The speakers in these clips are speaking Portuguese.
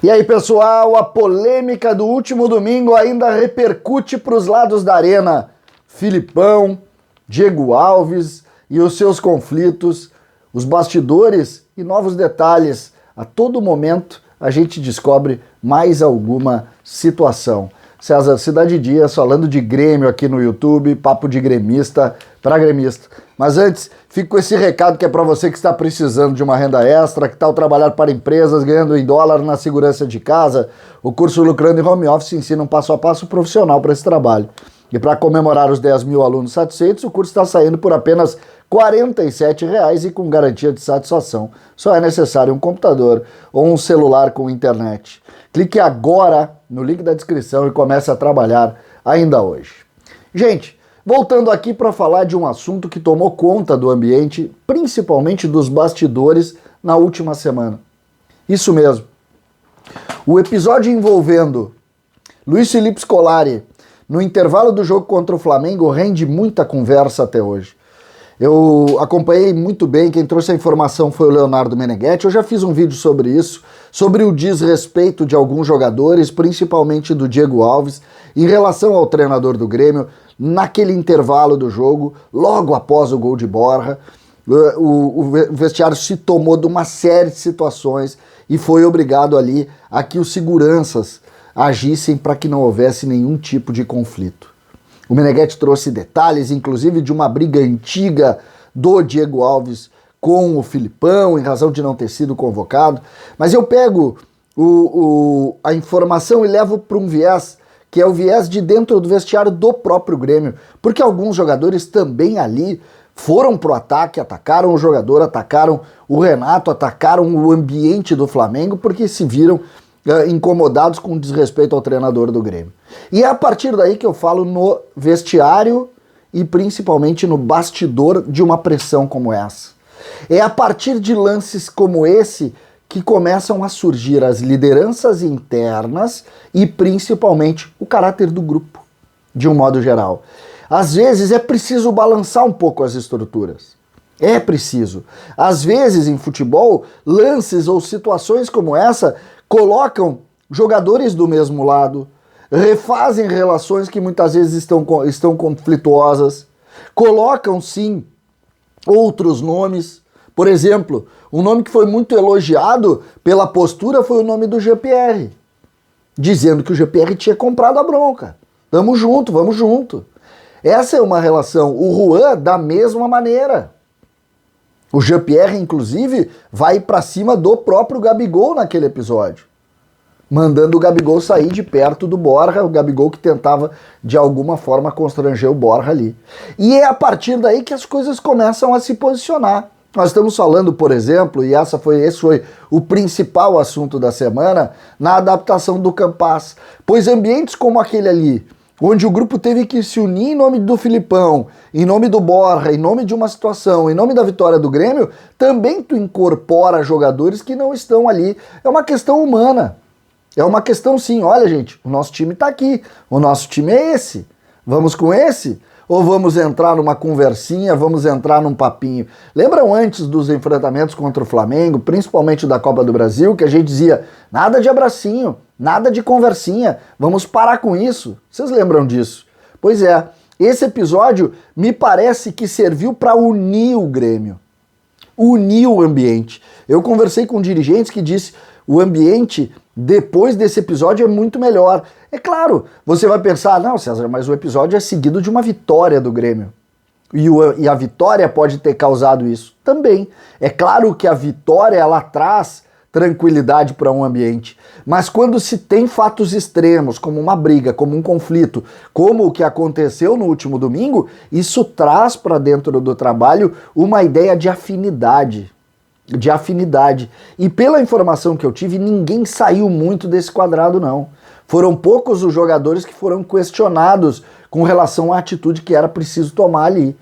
E aí, pessoal, a polêmica do último domingo ainda repercute para os lados da arena. Filipão, Diego Alves e os seus conflitos, os bastidores e novos detalhes. A todo momento a gente descobre mais alguma situação. César, Cidade Dias falando de Grêmio aqui no YouTube, papo de gremista para gremista. Mas antes, fico com esse recado que é para você que está precisando de uma renda extra, que tal trabalhar para empresas ganhando em dólar na segurança de casa. O curso Lucrando em Home Office ensina um passo a passo profissional para esse trabalho. E para comemorar os 10 mil alunos satisfeitos, o curso está saindo por apenas R$ 47,00 e com garantia de satisfação. Só é necessário um computador ou um celular com internet. Clique agora no link da descrição e comece a trabalhar ainda hoje. Gente, voltando aqui para falar de um assunto que tomou conta do ambiente, principalmente dos bastidores, na última semana. Isso mesmo. O episódio envolvendo Luiz Felipe Scolari no intervalo do jogo contra o Flamengo rende muita conversa até hoje. Eu acompanhei muito bem, quem trouxe a informação foi o Leonardo Meneghetti. Eu já fiz um vídeo sobre isso, sobre o desrespeito de alguns jogadores, principalmente do Diego Alves, em relação ao treinador do Grêmio, naquele intervalo do jogo, logo após o gol de Borja. O vestiário se tomou de uma série de situações e foi obrigado ali a que os seguranças agissem para que não houvesse nenhum tipo de conflito. O Meneghetti trouxe detalhes, inclusive, de uma briga antiga do Diego Alves com o Filipão, em razão de não ter sido convocado. Mas eu pego a informação e levo para um viés, que é o viés de dentro do vestiário do próprio Grêmio. Porque alguns jogadores também ali foram pro ataque, atacaram o jogador, atacaram o Renato, atacaram o ambiente do Flamengo, porque se viram incomodados com desrespeito ao treinador do Grêmio. E é a partir daí que eu falo no vestiário e principalmente no bastidor de uma pressão como essa. É a partir de lances como esse que começam a surgir as lideranças internas e principalmente o caráter do grupo, de um modo geral. Às vezes é preciso balançar um pouco as estruturas. É preciso. Às vezes em futebol, lances ou situações como essa colocam jogadores do mesmo lado, refazem relações que muitas vezes estão conflituosas, colocam sim outros nomes. Por exemplo, um nome que foi muito elogiado pela postura foi o nome do GPR, dizendo que o GPR tinha comprado a bronca. Tamo junto, vamos junto. Essa é uma relação. O Juan, da mesma maneira. O Jean-Pierre, inclusive, vai para cima do próprio Gabigol naquele episódio, mandando o Gabigol sair de perto do Borja, o Gabigol que tentava, de alguma forma, constranger o Borja ali. E é a partir daí que as coisas começam a se posicionar. Nós estamos falando, por exemplo, e esse foi o principal assunto da semana, na adaptação do Campaz. Pois ambientes como aquele ali, onde o grupo teve que se unir em nome do Filipão, em nome do Borja, em nome de uma situação, em nome da vitória do Grêmio, também tu incorpora jogadores que não estão ali. É uma questão humana. É uma questão sim, olha gente, o nosso time tá aqui, o nosso time é esse. Vamos com esse? Ou vamos entrar numa conversinha, vamos entrar num papinho? Lembram antes dos enfrentamentos contra o Flamengo, principalmente da Copa do Brasil, que a gente dizia, nada de abracinho, nada de conversinha, vamos parar com isso? Vocês lembram disso? Pois é, esse episódio me parece que serviu para unir o Grêmio, unir o ambiente. Eu conversei com dirigentes que disse o ambiente depois desse episódio é muito melhor. É claro, você vai pensar, não, César, mas o episódio é seguido de uma vitória do Grêmio. E a vitória pode ter causado isso também. É claro que a vitória, ela traz tranquilidade para um ambiente. Mas quando se tem fatos extremos, como uma briga, como um conflito, como o que aconteceu no último domingo, isso traz para dentro do trabalho uma ideia de afinidade. E pela informação que eu tive, ninguém saiu muito desse quadrado, não. Foram poucos os jogadores que foram questionados com relação à atitude que era preciso tomar ali.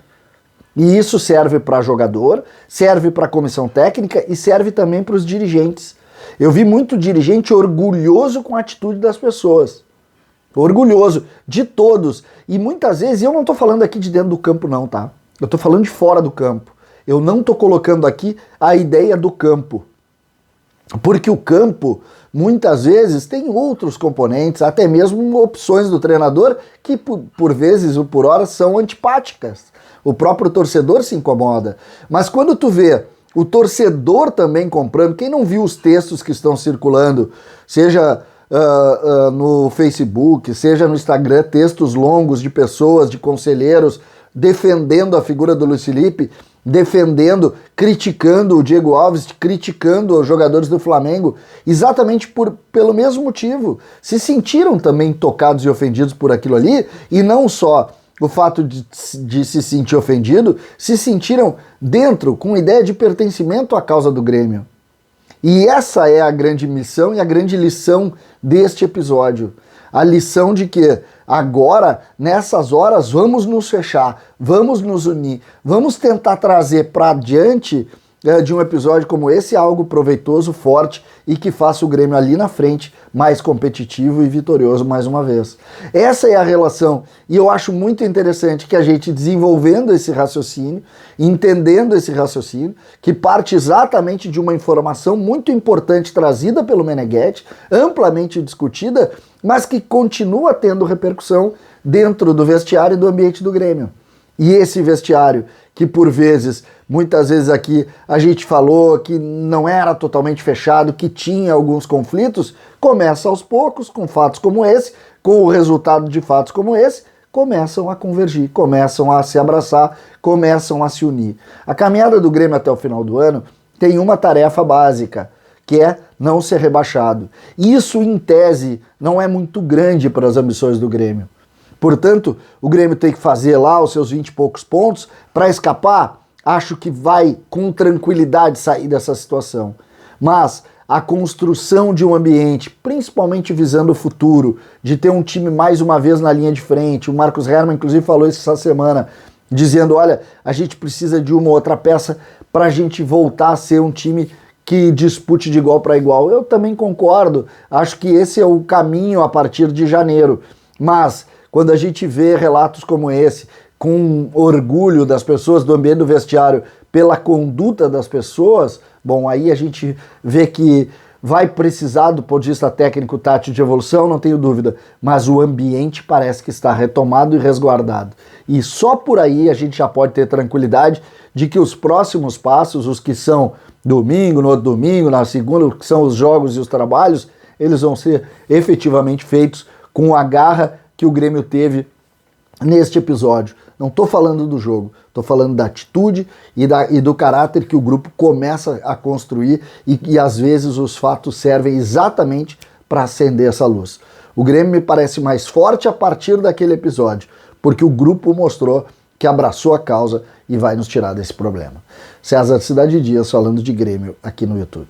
E isso serve para jogador, serve para a comissão técnica e serve também para os dirigentes. Eu vi muito dirigente orgulhoso com a atitude das pessoas. Orgulhoso de todos. E muitas vezes, eu não estou falando aqui de dentro do campo não, tá? Eu estou falando de fora do campo. Eu não estou colocando aqui a ideia do campo. Porque o campo, muitas vezes, tem outros componentes, até mesmo opções do treinador, que por vezes ou por horas são antipáticas. O próprio torcedor se incomoda. Mas quando tu vê o torcedor também comprando, quem não viu os textos que estão circulando, seja no Facebook, seja no Instagram, textos longos de pessoas, de conselheiros, defendendo a figura do Luiz Felipe, defendendo, criticando o Diego Alves, criticando os jogadores do Flamengo, exatamente pelo mesmo motivo. Se sentiram também tocados e ofendidos por aquilo ali, e não só o fato de se sentir ofendido, se sentiram dentro com ideia de pertencimento à causa do Grêmio. E essa é a grande missão e a grande lição deste episódio. A lição de que agora, nessas horas, vamos nos fechar, vamos nos unir, vamos tentar trazer para diante de um episódio como esse algo proveitoso, forte e que faça o Grêmio ali na frente mais competitivo e vitorioso mais uma vez. Essa é a relação e eu acho muito interessante que a gente desenvolvendo esse raciocínio, entendendo esse raciocínio, que parte exatamente de uma informação muito importante trazida pelo Meneghetti, amplamente discutida, mas que continua tendo repercussão dentro do vestiário e do ambiente do Grêmio. E esse vestiário, que por vezes, muitas vezes aqui a gente falou que não era totalmente fechado, que tinha alguns conflitos, começa aos poucos, com fatos como esse, com o resultado de fatos como esse, começam a convergir, começam a se abraçar, começam a se unir. A caminhada do Grêmio até o final do ano tem uma tarefa básica, que é não ser rebaixado. Isso, em tese, não é muito grande para as ambições do Grêmio. Portanto, o Grêmio tem que fazer lá os seus 20 e poucos pontos para escapar. Acho que vai com tranquilidade sair dessa situação. Mas a construção de um ambiente, principalmente visando o futuro, de ter um time mais uma vez na linha de frente. O Marcos Herrmann, inclusive, falou isso essa semana, dizendo, olha, a gente precisa de uma outra peça para a gente voltar a ser um time que dispute de igual para igual. Eu também concordo. Acho que esse é o caminho a partir de janeiro. Mas quando a gente vê relatos como esse, com orgulho das pessoas do ambiente do vestiário pela conduta das pessoas, bom, aí a gente vê que vai precisar do ponto de vista técnico, tático de evolução, não tenho dúvida, mas o ambiente parece que está retomado e resguardado. E só por aí a gente já pode ter tranquilidade de que os próximos passos, os que são domingo, no outro domingo, na segunda, que são os jogos e os trabalhos, eles vão ser efetivamente feitos com a garra que o Grêmio teve neste episódio. Não estou falando do jogo, estou falando da atitude e do caráter que o grupo começa a construir e às vezes os fatos servem exatamente para acender essa luz. O Grêmio me parece mais forte a partir daquele episódio, porque o grupo mostrou que abraçou a causa e vai nos tirar desse problema. César Cidade Dias falando de Grêmio aqui no YouTube.